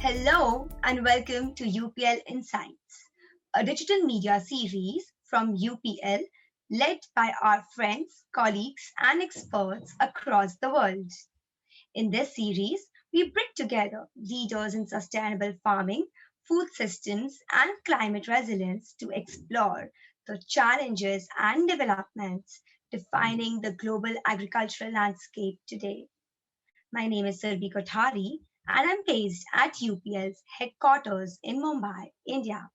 Hello and welcome to UPL Insights, a digital media series from UPL led by our friends, colleagues, and experts across the world. In this series, we bring together leaders in sustainable farming, food systems, and climate resilience to explore the challenges and developments defining the global agricultural landscape today. My name is Surabhi Kothari, and I'm based at UPL's headquarters in Mumbai, India.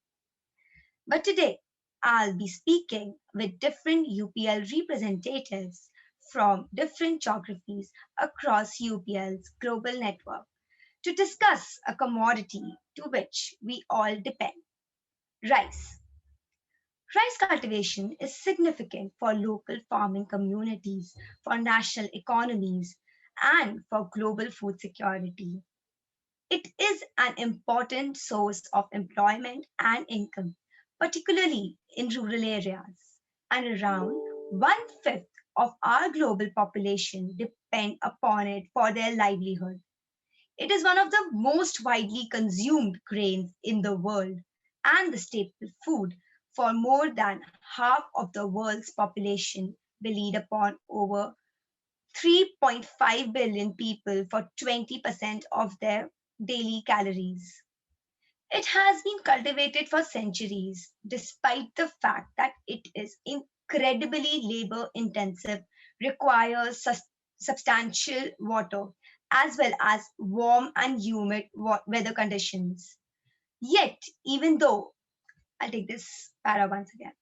But today, I'll be speaking with different UPL representatives from different geographies across UPL's global network to discuss a commodity to which we all depend: rice. Rice cultivation is significant for local farming communities, for national economies, and for global food security. It is an important source of employment and income, particularly in rural areas, and around one fifth of our global population depend upon it for their livelihood. It is one of the most widely consumed grains in the world and the staple food for more than half of the world's population, belied upon over 3.5 billion people for 20% of their daily calories. It has been cultivated for centuries, despite the fact that it is incredibly labor intensive, requires substantial water, as well as warm and humid weather conditions. Yet, even though, I'll take this para once again.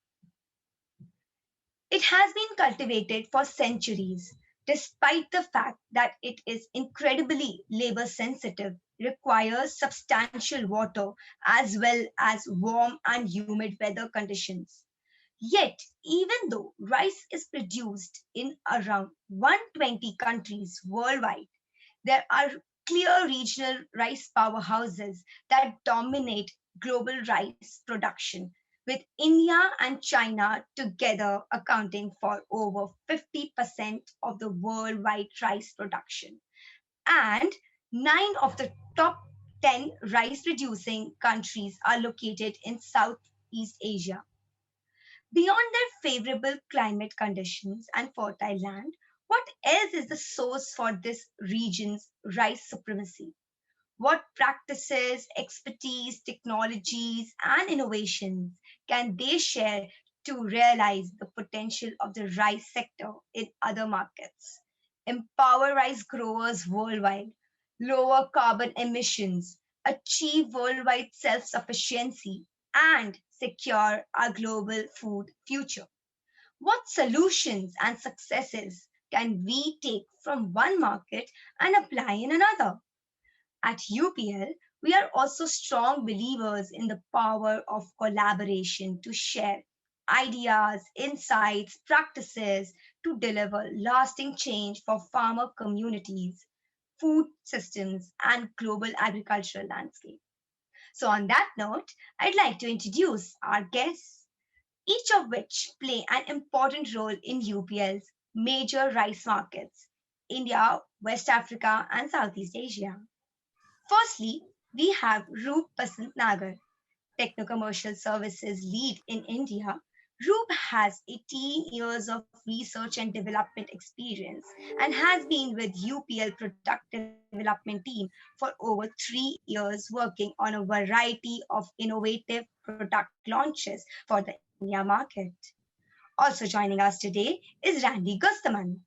It has been cultivated for centuries, despite the fact that it is incredibly labor sensitive, requires substantial water, as well as warm and humid weather conditions. Yet, even though rice is produced in around 120 countries worldwide, there are clear regional rice powerhouses that dominate global rice production, with India and China together accounting for over 50% of the worldwide rice production. And nine of the top 10 rice producing countries are located in Southeast Asia. Beyond their favorable climate conditions and fertile land, what else is the source for this region's rice supremacy? What practices, expertise, technologies, and innovations can they share to realize the potential of the rice sector in other markets? Empower rice growers worldwide, lower carbon emissions, achieve worldwide self sufficiency, and secure our global food future. What solutions and successes can we take from one market and apply in another? At UPL, we are also strong believers in the power of collaboration to share ideas, insights, practices to deliver lasting change for farmer communities, food systems, and global agricultural landscape. So, on that note, I'd like to introduce our guests, each of which play an important role in UPL's major rice markets: India, West Africa, and Southeast Asia. Firstly, we have Roop Basant Nagar, Techno-Commercial Services Lead in India. Roop has 18 years of research and development experience and has been with UPL Product Development Team for over 3 years working on a variety of innovative product launches for the India market. Also joining us today is Randy Gustaman,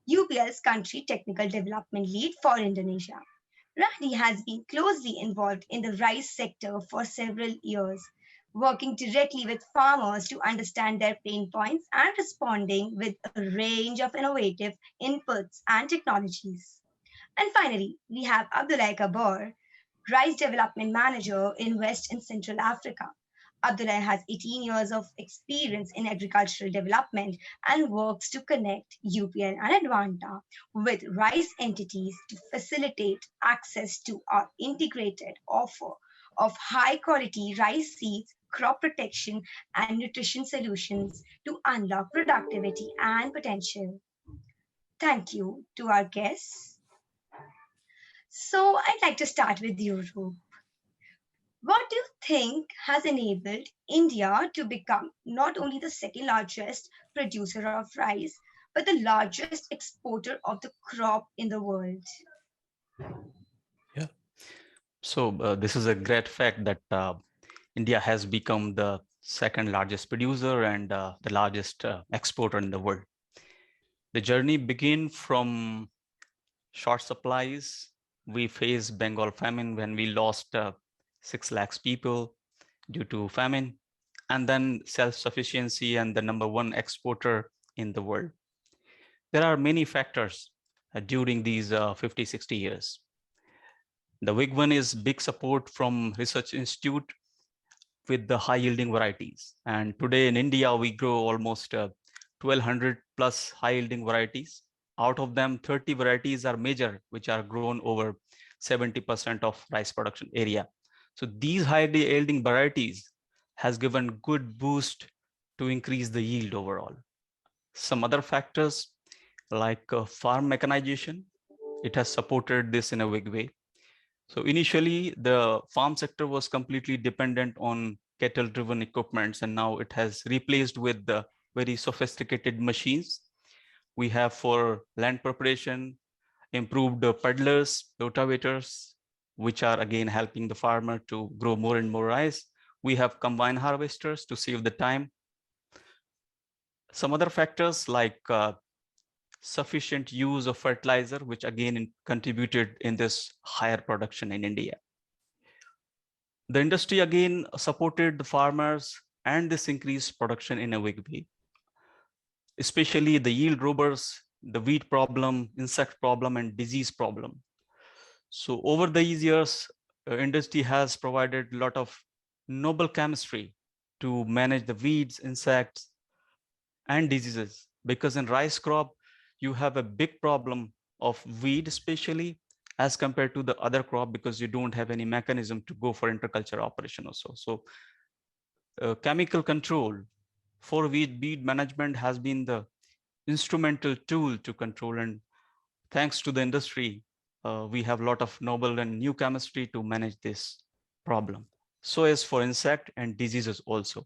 UPL's Country Technical Development Lead for Indonesia. Randy has been closely involved in the rice sector for several years, working directly with farmers to understand their pain points and responding with a range of innovative inputs and technologies. And finally, we have Abdoulaye Kabore, Rice Development Manager in West and Central Africa. Abdullah has 18 years of experience in agricultural development and works to connect UPL and Advanta with rice entities to facilitate access to our integrated offer of high quality rice seeds, crop protection, and nutrition solutions to unlock productivity and potential. Thank you to our guests. So I'd like to start with you, Roop. What do you think has enabled India to become not only the second largest producer of rice, but the largest exporter of the crop in the world? Yeah. So this is a great fact that India has become the second largest producer and the largest exporter in the world. The journey began from short supplies. We faced Bengal famine when we lost 6 lakhs people due to famine, and then self-sufficiency and the number one exporter in the world. There are many factors during these 50, 60 years. The big one is big support from research institute with the high yielding varieties. And today in India, we grow almost 1200 plus high yielding varieties. Out of them, 30 varieties are major, which are grown over 70% of rice production area. So these high yielding varieties has given good boost to increase the yield overall. Some other factors like farm mechanization, it has supported this in a big way. So initially, the farm sector was completely dependent on cattle-driven equipments, and now it has replaced with the very sophisticated machines we have for land preparation, improved peddlers, rotavators, which are again helping the farmer to grow more and more rice. We have combine harvesters to save the time. Some other factors like sufficient use of fertilizer, which again contributed in this higher production in India. The industry again supported the farmers and this increased production in a big way, especially the yield robbers, the weed problem, insect problem, and disease problem. So over these years, industry has provided a lot of noble chemistry to manage the weeds, insects, and diseases. Because in rice crop, you have a big problem of weed, especially as compared to the other crop, because you don't have any mechanism to go for interculture operation also. So chemical control for weed management has been the instrumental tool to control, and thanks to the industry, we have a lot of novel and new chemistry to manage this problem. So as for insect and diseases also.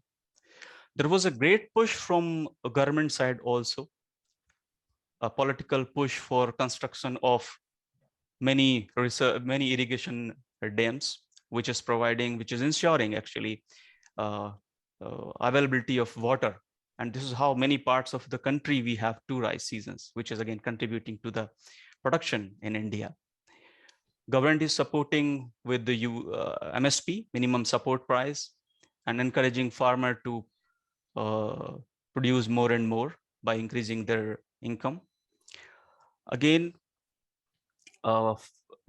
There was a great push from a government side also, a political push for construction of many irrigation dams, which is ensuring actually uh, availability of water. And this is how many parts of the country we have two rice seasons, which is again contributing to the production in India. Government is supporting with the MSP, minimum support price, and encouraging farmer to uh, produce more and more by increasing their income. Again, uh,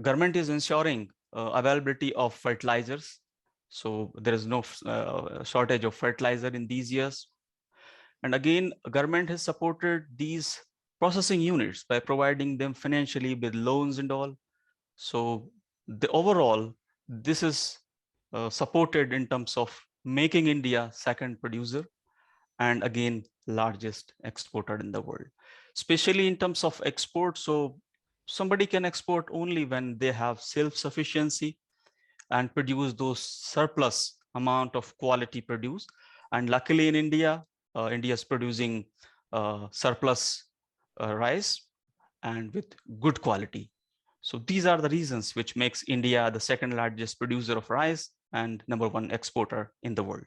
government is ensuring availability of fertilizers. So there is no shortage of fertilizer in these years. And again, government has supported these processing units by providing them financially with loans and all. So the overall, this is supported in terms of making India second producer and again largest exporter in the world, especially in terms of export. So somebody can export only when they have self-sufficiency and produce those surplus amount of quality produce. And luckily in India, India is producing surplus rice and with good quality. So these are the reasons which makes India the second largest producer of rice and number one exporter in the world.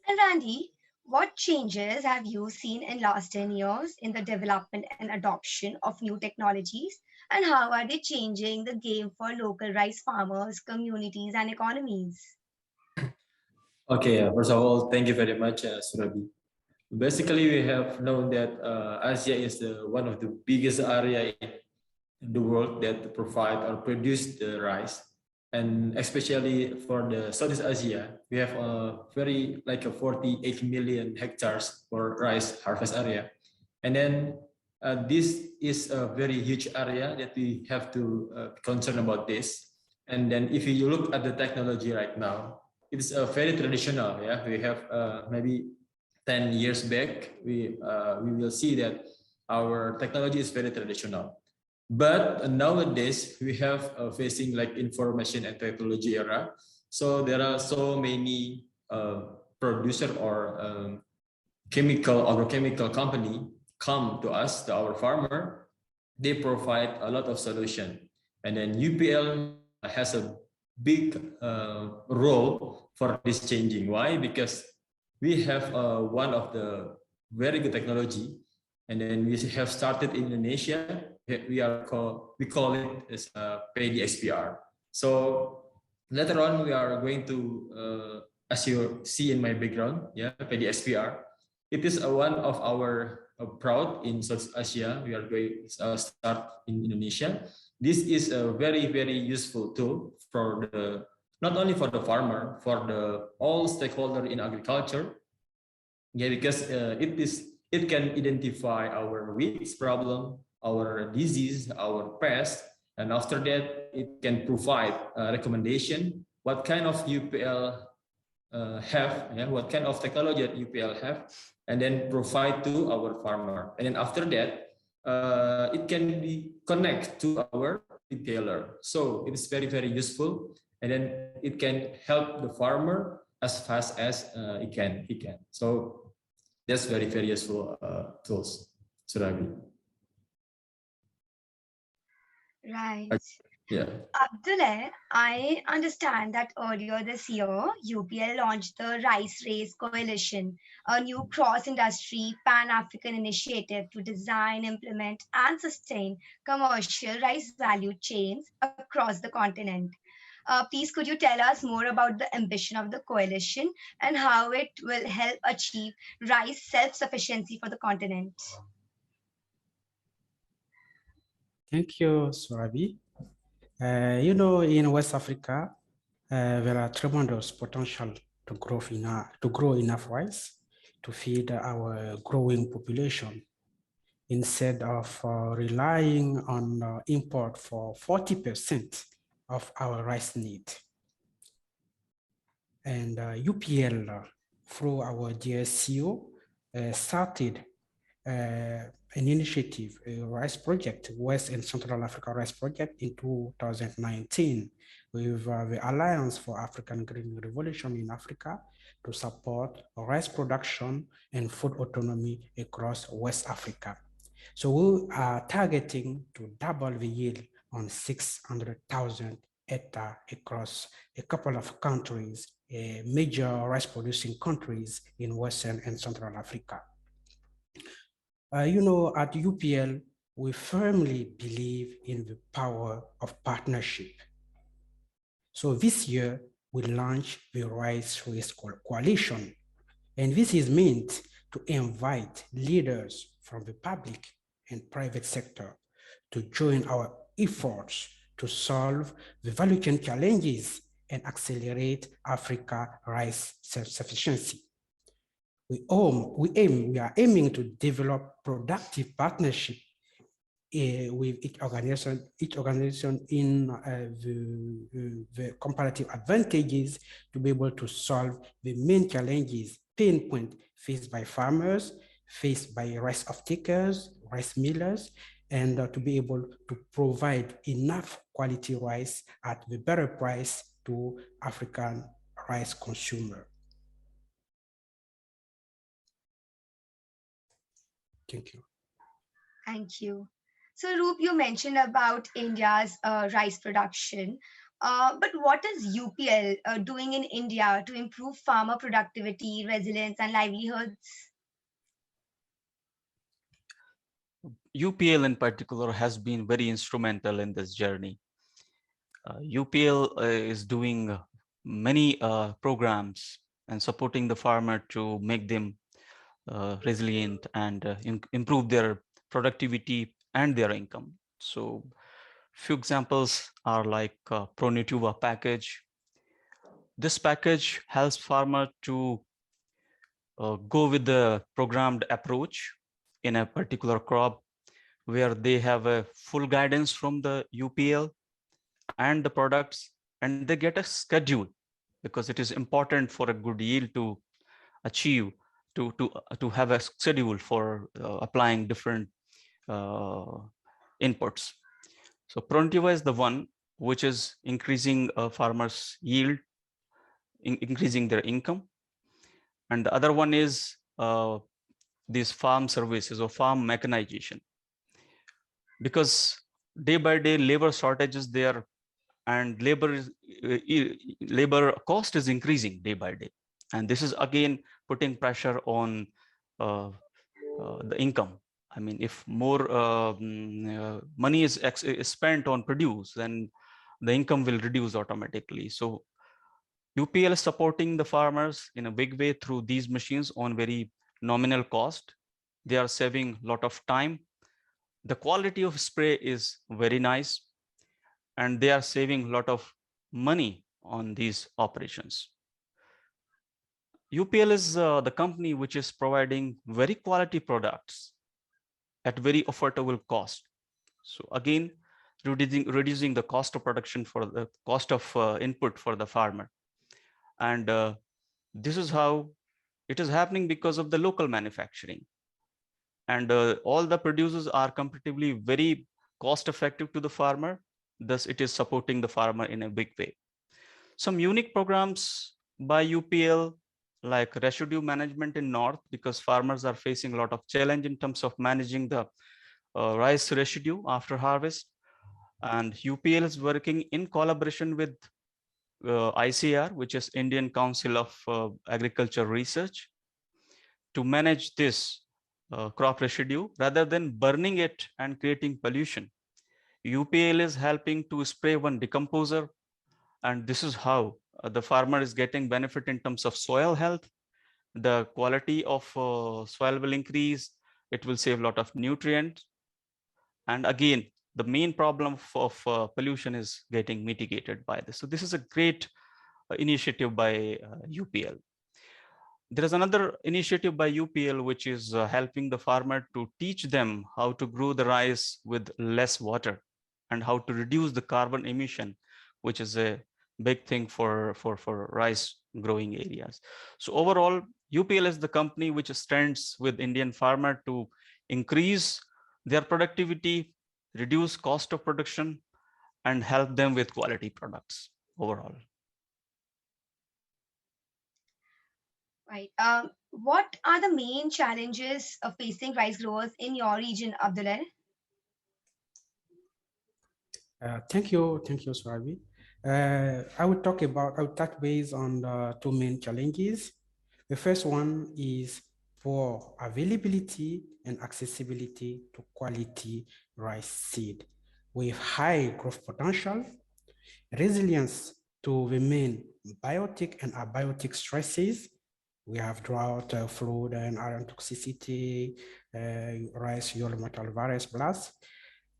And Randy, what changes have you seen in last 10 years in the development and adoption of new technologies? And how are they changing the game for local rice farmers, communities, and economies? Okay, first of all, thank you very much, Surabhi. Basically, we have known that Asia is one of the biggest area in the world that provide or produce the rice, and especially for the Southeast Asia, we have a very like a 48 million hectares for rice harvest area, and then this is a very huge area that we have to be concerned about this. And then if you look at the technology right now, it's very traditional. Yeah, we have maybe 10 years back, we will see that our technology is very traditional. But nowadays we have facing like information and technology era. So there are so many producer or agrochemical company come to us, to our farmer. They provide a lot of solution, and then UPL has a big role for this changing. Why? Because we have one of the very good technology, and then we have started in Indonesia. We call it as PDSPR. So later on we are going to, as you see in my background, yeah, PDSPR. It is one of our proud in South Asia. We are going to start in Indonesia. This is a very useful tool for the, not only for the farmer, for the all stakeholder in agriculture. Yeah, because it can identify our weeds problem, our disease, our pest, and after that it can provide a recommendation what kind of UPL have, yeah, what kind of technology that UPL have, and then provide to our farmer. And then after that, it can be connect to our retailer. So it is very useful, and then it can help the farmer as fast as he can. So that's very useful tools, Surabhi. Right. Yeah. Abdullah, I understand that earlier this year, UPL launched the Rice Race Coalition, a new cross-industry pan-African initiative to design, implement, and sustain commercial rice value chains across the continent. Please, could you tell us more about the ambition of the coalition and how it will help achieve rice self-sufficiency for the continent? Thank you, Surabhi. In West Africa, there are tremendous potential to grow enough rice to feed our growing population instead of relying on import for 40% of our rice need. And UPL, through our DSCO, started an initiative, a rice project, West and Central Africa Rice Project in 2019 with the Alliance for African Green Revolution in Africa to support rice production and food autonomy across West Africa. So we are targeting to double the yield on 600,000 hectares across a couple of countries, major rice producing countries in Western and Central Africa. At UPL, we firmly believe in the power of partnership. So this year, we launched the Rice Race Coalition, and this is meant to invite leaders from the public and private sector to join our efforts to solve the value chain challenges and accelerate Africa rice self-sufficiency. We are aiming to develop productive partnership with each organization in the comparative advantages to be able to solve the main challenges, pain point faced by farmers, faced by rice off-takers, rice millers, and to be able to provide enough quality rice at the better price to African rice consumer. Thank you. Thank you. So, Roop, you mentioned about India's rice production. But what is UPL doing in India to improve farmer productivity, resilience, and livelihoods? UPL in particular has been very instrumental in this journey. UPL is doing many programs and supporting the farmer to make them resilient and improve their productivity and their income. So few examples are like ProNutiva package. This package helps farmer to go with the programmed approach in a particular crop where they have a full guidance from the UPL and the products, and they get a schedule because it is important for a good yield to achieve, to have a schedule for applying different inputs. So Prontiva is the one which is increasing farmers' yield, increasing their income. And the other one is these farm services or farm mechanization. Because day by day labor shortages there, and labor cost is increasing day by day. And this is again putting pressure on the income. I mean, if more money is spent on produce, then the income will reduce automatically. So UPL is supporting the farmers in a big way through these machines on very nominal cost. They are saving a lot of time. The quality of spray is very nice, and they are saving a lot of money on these operations. UPL is the company which is providing very quality products at very affordable cost. So again, reducing the cost of production, for the cost of input for the farmer. And this is how it is happening because of the local manufacturing. And all the producers are comparatively very cost effective to the farmer. Thus, it is supporting the farmer in a big way. Some unique programs by UPL, like residue management in North, because farmers are facing a lot of challenge in terms of managing the rice residue after harvest. And UPL is working in collaboration with ICR, which is Indian Council of Agriculture Research, to manage this crop residue rather than burning it and creating pollution. UPL is helping to spray one decomposer, and this is how the farmer is getting benefit in terms of soil health. The quality of soil will increase. It will save a lot of nutrients. And again, the main problem of pollution is getting mitigated by this. So this is a great initiative by UPL. There is another initiative by UPL, which is helping the farmer to teach them how to grow the rice with less water and how to reduce the carbon emission, which is a big thing for rice growing areas. So overall, UPL is the company which stands with Indian farmer to increase their productivity, reduce cost of production, and help them with quality products overall. Right. What are the main challenges of facing rice growers in your region, Abdoulaye? Thank you, Surabhi. I will touch base on the two main challenges. The first one is poor availability and accessibility to quality rice seed with high growth potential, resilience to remain biotic and abiotic stresses. We have drought, flood, and iron toxicity, rice yellow metal virus blast,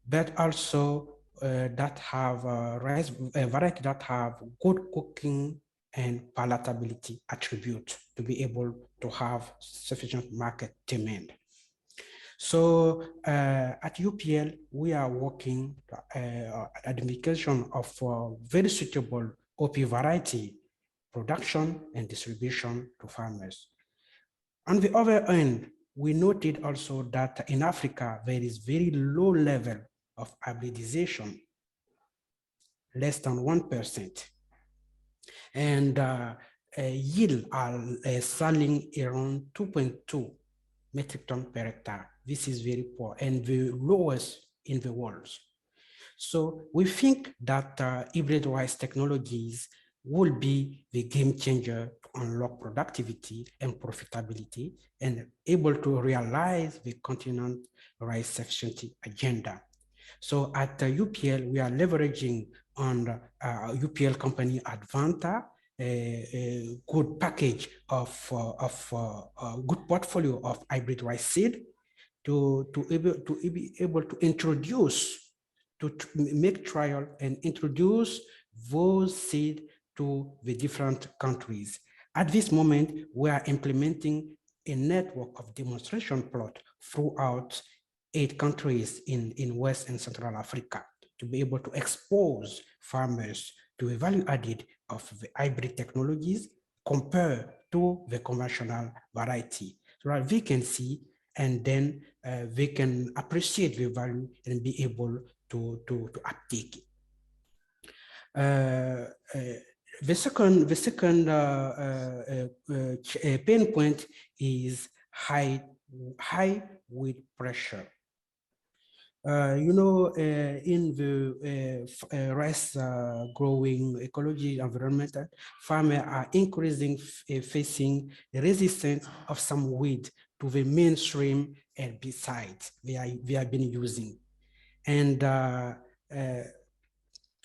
but also that have rice variety that have good cooking and palatability attribute to be able to have sufficient market demand. So at UPL, we are working identification of very suitable OP variety production and distribution to farmers. On the other end, we noted also that in Africa, there is very low level of hybridization, less than 1%. And yield are selling around 2.2 metric ton per hectare. This is very poor and the lowest in the world. So we think that hybrid rice technologies will be the game changer to unlock productivity and profitability and able to realize the continent rice sufficiency agenda. So at UPL, we are leveraging on UPL company Advanta, a good package of good portfolio of hybrid rice seed to be able to introduce, to make trial and introduce those seed to the different countries. At this moment, we are implementing a network of demonstration plot throughout 8 countries in West and Central Africa to be able to expose farmers to the value added of the hybrid technologies compared to the conventional variety, so that they can see and then they can appreciate the value and be able to uptake it. The second pain point is high weight pressure. In the rice growing ecology environment, farmers are increasing facing resistance of some weed to the mainstream herbicides they have been using. And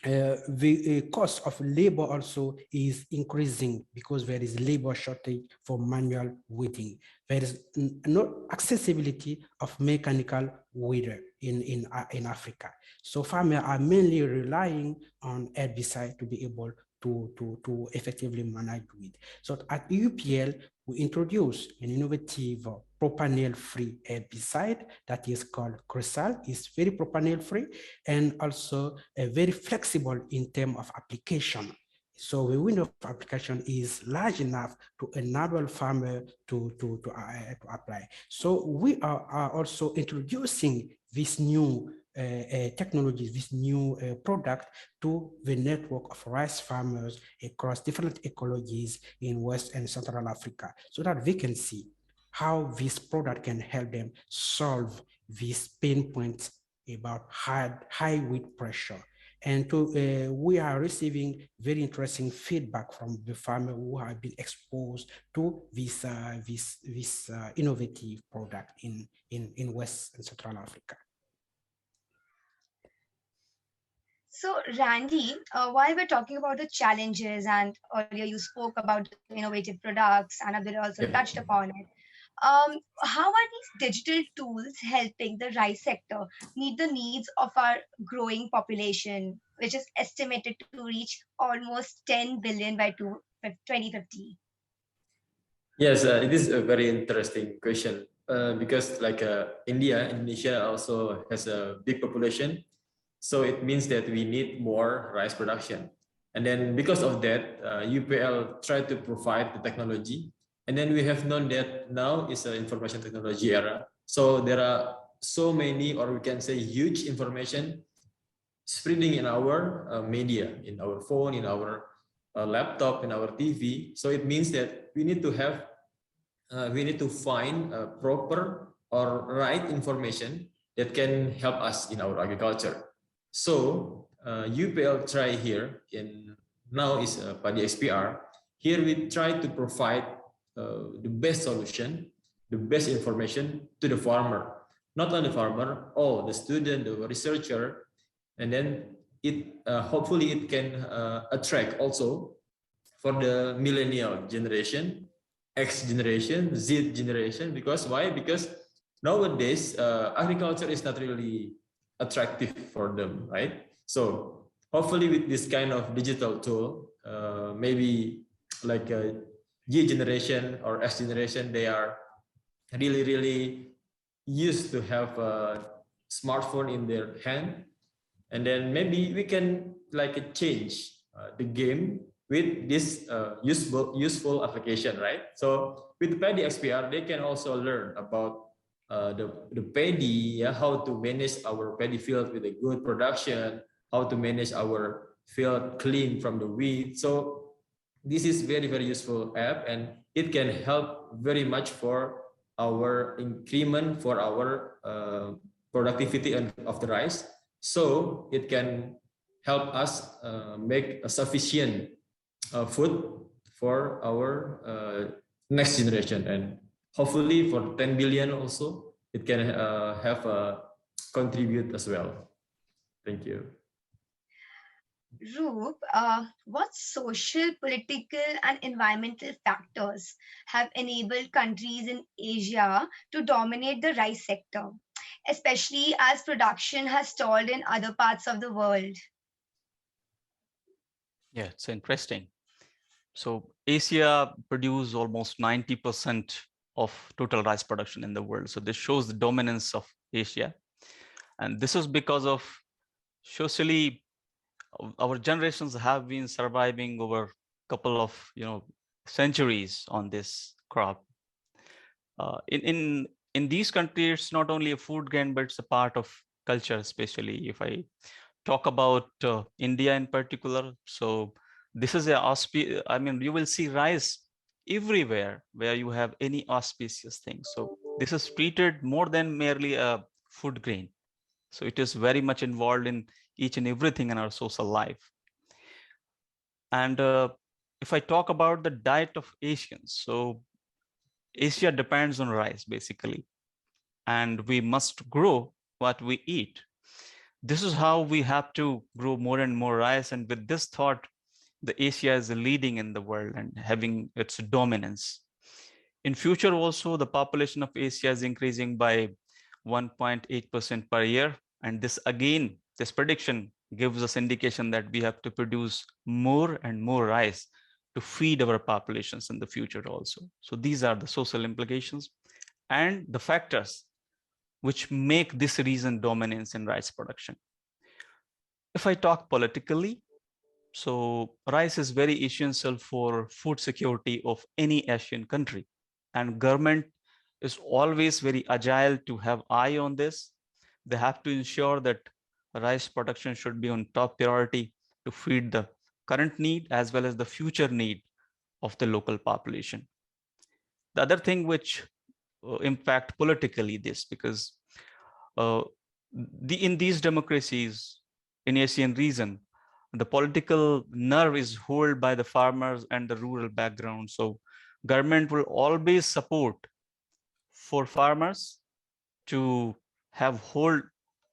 the cost of labor also is increasing because there is labor shortage for manual weeding. There is no accessibility of mechanical weeder in Africa. So farmers are mainly relying on herbicide to be able to effectively manage weed. So at UPL, we introduced an innovative propanol-free herbicide that is called Cresal. It's very propanol-free and also very flexible in terms of application. So the window of application is large enough to enable farmer to apply. So we are also introducing this new technology, this new product to the network of rice farmers across different ecologies in West and Central Africa, so that they can see how this product can help them solve these pain points about high weight pressure. And we are receiving very interesting feedback from the farmers who have been exposed to this innovative product in West and Central Africa. So, Randy, while we're talking about the challenges, and earlier you spoke about the innovative products, and Abdul also touched upon it. How are these digital tools helping the rice sector meet the needs of our growing population, which is estimated to reach almost 10 billion by 2050? Yes, it is a very interesting question because like Indonesia also has a big population. So it means that we need more rice production. And then because of that, UPL tried to provide the technology. And then we have known that now is an information technology era. So there are so many, or we can say huge information spreading in our media, in our phone, in our laptop, in our TV. So it means that we need to have, we need to find proper or right information that can help us in our agriculture. So UPL try here in now is Padi XPR. Here we try to provide the best solution, the best information to the farmer. Not only farmer, all the student, the researcher, and then it hopefully it can attract also for the millennial generation, X generation, Z generation. Because why? Because nowadays agriculture is not really attractive for them, right? So hopefully with this kind of digital tool, maybe like a Y generation or X generation, they are really used to have a smartphone in their hand, and then maybe we can like change the game with this useful application, right? So with Paddy XPR, they can also learn about the paddy, how to manage our paddy field with a good production, how to manage our field clean from the weed. So this is very useful app, and it can help very much for our increment, for our productivity of the rice. So it can help us make a sufficient food for our next generation, and hopefully for 10 billion also it can have a contribute as well. Thank you. Roop, what social, political, and environmental factors have enabled countries in Asia to dominate the rice sector, especially as production has stalled in other parts of the world? Yeah, it's interesting. So Asia produces almost 90% of total rice production in the world. So this shows the dominance of Asia. And this is because of socially, our generations have been surviving over a couple of centuries on this crop. In these countries, it's not only a food grain, but it's a part of culture, especially if I talk about India in particular. So this is I mean, you will see rice everywhere where you have any auspicious thing. So this is treated more than merely a food grain. So it is very much involved in each and everything in our social life. And if I talk about the diet of Asians, so Asia depends on rice basically, and we must grow what we eat. This is how we have to grow more and more rice. And with this thought, the Asia is leading in the world and having its dominance. In future also, the population of Asia is increasing by 1.8% per year. And this again, this prediction gives us indication that we have to produce more and more rice to feed our populations in the future also. So these are the social implications and the factors which make this region dominance in rice production. If I talk politically, so rice is very essential for food security of any Asian country, and government is always very agile to have eye on this. They have to ensure that rice production should be on top priority to feed the current need as well as the future need of the local population. The other thing which impact politically this, because uh, in these democracies in Asian region, the political nerve is held by the farmers and the rural background. So government will always support for farmers to have hold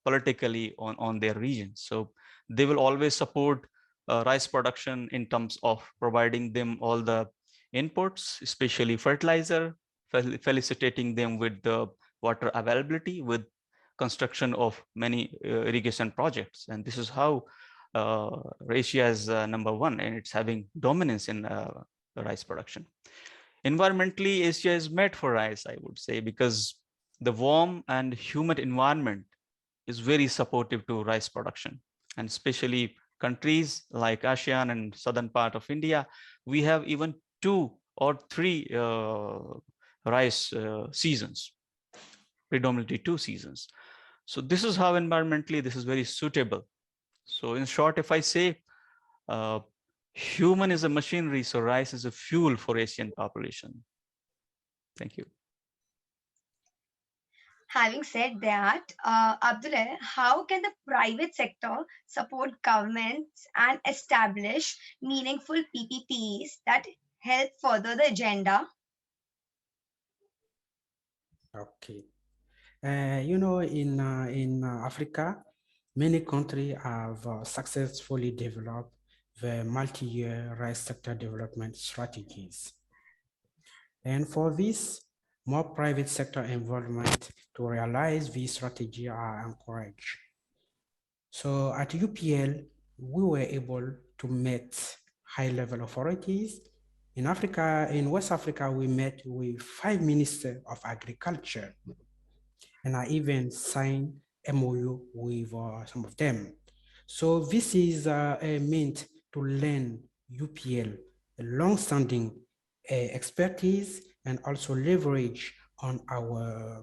politically on their region. So they will always support rice production in terms of providing them all the inputs, especially fertilizer, felicitating them with the water availability, with construction of many irrigation projects. And this is how Asia is number one, and it's having dominance in rice production. Environmentally, Asia is made for rice, I would say, because the warm and humid environment is very supportive to rice production. And especially countries like ASEAN and southern part of India, we have even 2 or 3 rice seasons, predominantly 2 seasons. So this is how environmentally this is very suitable. So in short, if I say uh, human is a machinery, so rice is a fuel for Asian population. Thank you. Having said that, Abdullah, how can the private sector support governments and establish meaningful PPPs that help further the agenda? Okay. In Africa, many countries have successfully developed the multi-year rice sector development strategies. And for this, more private sector involvement to realize this strategy are encouraged. So at UPL, we were able to meet high-level authorities. In Africa, in West Africa, we met with 5 ministers of agriculture, and I even signed MOU with some of them. So this is meant to lend UPL a long-standing expertise and also leverage on our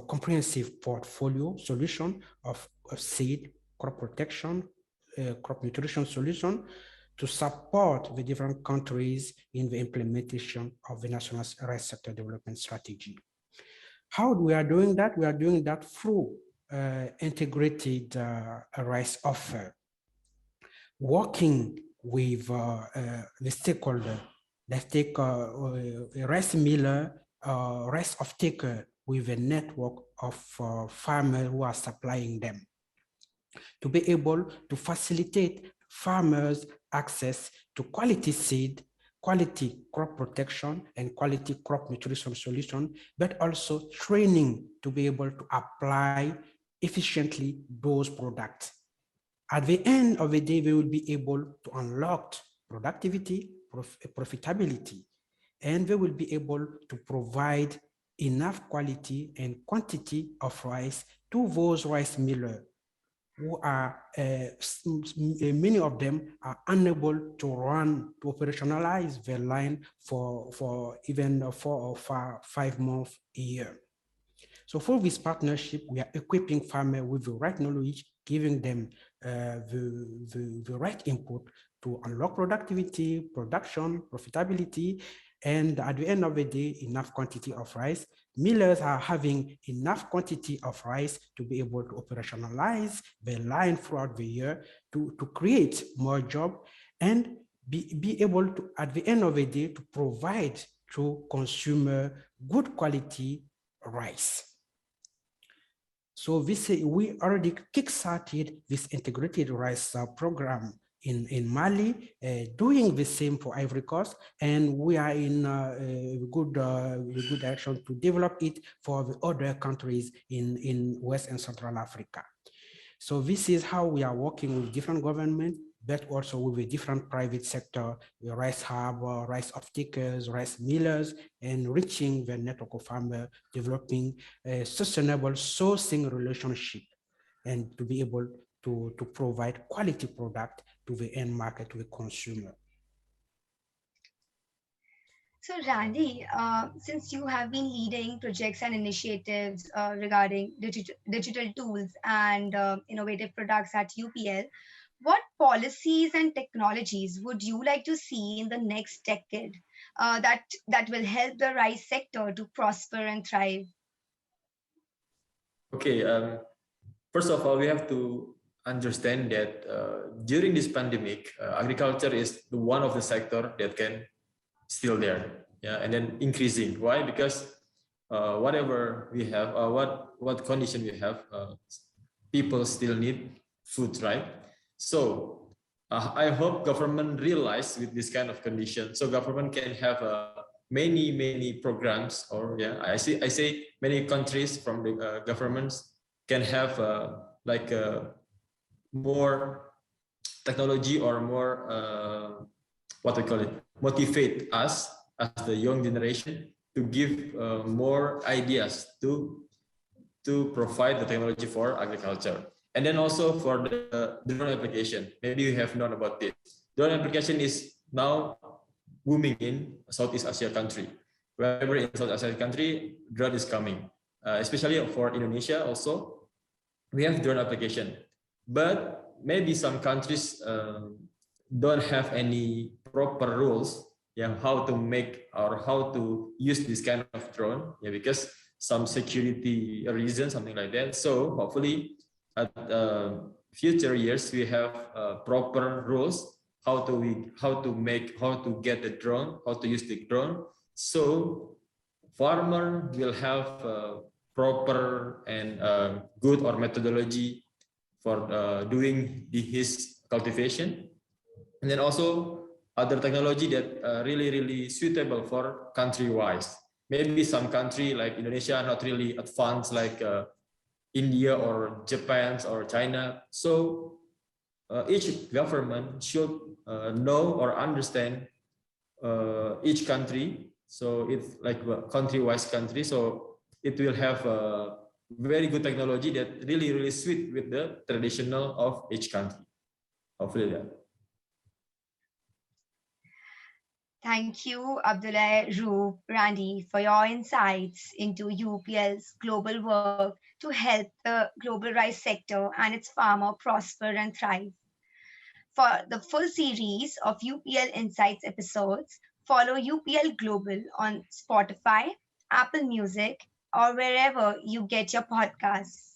comprehensive portfolio solution of seed, crop protection, crop nutrition solution to support the different countries in the implementation of the National Rice Sector Development Strategy. How we are doing that? We are doing that through integrated rice offer, working with the stakeholder. Let's take a rice miller, rice off-taker with a network of farmers who are supplying them, to be able to facilitate farmers access to quality seed, quality crop protection, and quality crop nutrition solution, but also training to be able to apply efficiently those products. At the end of the day, they will be able to unlock productivity, profitability, and they will be able to provide enough quality and quantity of rice to those rice millers who are, many of them are unable to operationalize their line for even 4 or 5 months a year. So for this partnership, we are equipping farmers with the right knowledge, giving them the right input to unlock productivity, production, profitability, and at the end of the day, enough quantity of rice. Millers are having enough quantity of rice to be able to operationalize the line throughout the year to create more job and be able to, at the end of the day, to provide to consumer good quality rice. So we already kickstarted this integrated rice program in Mali, doing the same for Ivory Coast, and we are in a good direction to develop it for the other countries in West and Central Africa. So this is how we are working with different governments, but also with a different private sector, the rice hub, rice off-takers, rice millers, and reaching the network of farmers, developing a sustainable sourcing relationship, and to be able to provide quality product to the end market, to the consumer. So, Randy, since you have been leading projects and initiatives regarding digital tools and innovative products at UPL, what policies and technologies would you like to see in the next decade that will help the rice sector to prosper and thrive? Okay, first of all, we have to understand that during this pandemic, agriculture is one of the sector that can still there, yeah, and then increasing. Why? Because whatever we have, what condition we have, people still need food, right? So I hope government realize with this kind of condition, so government can have many programs, or yeah, I say many countries from the governments can have like more technology or more what we call it, motivate us as the young generation to give more ideas to provide the technology for agriculture. And then also for the drone application. Maybe you have known about this. Drone application is now booming in Southeast Asia country. Wherever in Southeast Asia country, drone is coming. Especially for Indonesia also, we have drone application. But maybe some countries don't have any proper rules, yeah, how to make or how to use this kind of drone, yeah, because some security reasons, something like that. So hopefully at future years we have proper rules how to get the drone, how to use the drone, so farmer will have proper and good or methodology for doing his cultivation. And then also other technology that really suitable for country-wise. Maybe some country like Indonesia not really advanced like India or Japan or China. So each government should know or understand each country. So it's like a country-wise country. So it will have a very good technology that really suit with the traditional of each country. Hopefully that. Thank you, Abdoulaye, Roop, Randy, for your insights into UPL's global work to help the global rice sector and its farmer prosper and thrive. For the full series of UPL Insights episodes, follow UPL Global on Spotify, Apple Music, or wherever you get your podcasts.